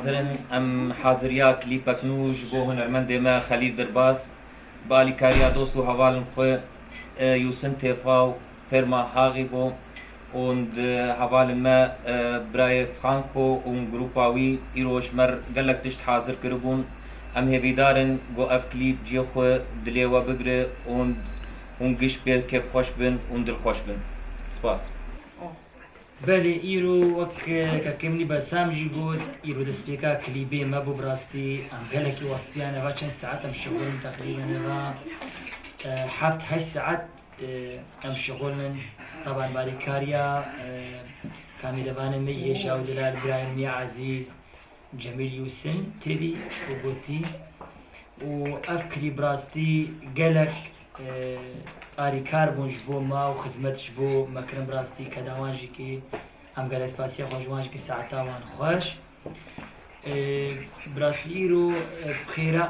حاضرن ام حاضریا کلیپک نوش بو هنرمند ما خلیل درباس بالی کاریا دوست و حوالن خو یوسن تفاو فرما هاغي بو und حوالن ما براي فرانكو und جروباوي إيروش مر قالك تشت حاضر كربون ام هبيدارن جو اف كليب جي خو دليوا بقري und گش به كيف خوش بن und دل خوش بن سپاس. بله ایرو وک کمنی با سامجی گود ایرو دسپیکا کلیبی ما بو براستی ام گلکی وستیانه و چند ساعت ام شغلن تقریبا و حفت 8 ساعت ام شغلن طبعا بالي كاريا كامل بان ميه شاو دلال برايم يا عزيز جميل يوسن تبي وبوتي وافكري براستي قالك آری کار بونج بو ما و خدمتش بو مکرم براستی کدوانجی که هم گل اسپاسیا خوشوانج که ساعتا وان خوش براستی ایرو بخیره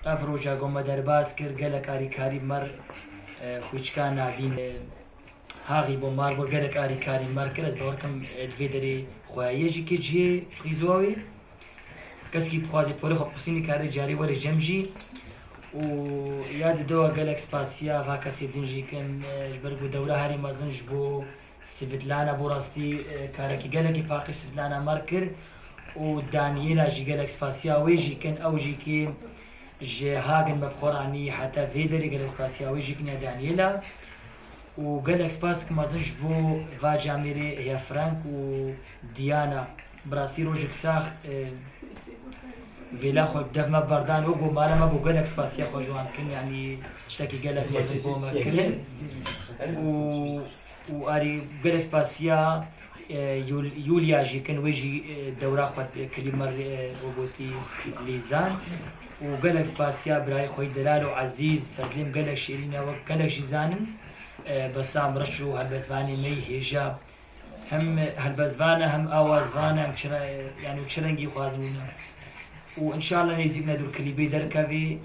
اف روجا گم درباز کر گلک آری کاری مر خوچکان نادین هاغی بو مار بو گلک آری کاری مر کر از باورکم دوی داری خوایجی که جی فریزواوی کسی که بخوازی پولی خب پسینی کاری جاری ولی جمجی و یاد دو گلک سپاسیا و کسی دنجی کن جبرگو دوره هری مازنج بو سویتلانا بو راستی کارکی گلکی پاکی سویتلانا مرکر و دانیلا جی گلک سپاسیا ویجی کن او جی که جه هاگن مبخورانی حتی ویدری گلک سپاسیا ویجی کن یا دانیلا و گلک سپاس که مازنج بو و جامیری هیا فرانک و دیانا براسی روژک ساخ ویلا خو دفما بردان وگو مالا ما بو گلک سپاسیا خوشوان کن یعنی تشتاکی گلک مازن بو ما کرن و آری گلک سپاسیا یولیا جی کن ویجی دورا خود کلیمر وگوتی لیزان و گلک سپاسیا برای خوی دلال و عزیز سردلیم گلک شیرین و گلک جیزانم بسام رشو هلبزبانی می هجا هم هلبزبانه هم آوازبانه هم يعني چرنگی خوازمونه وإن شاء الله نيزيبنا دور كليبي دركبي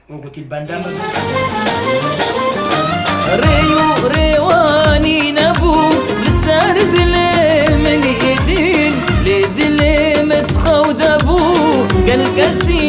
وقلت البندام ريو ريواني نبو لسار دلي من ايدين لدلي متخود ابو قال كسي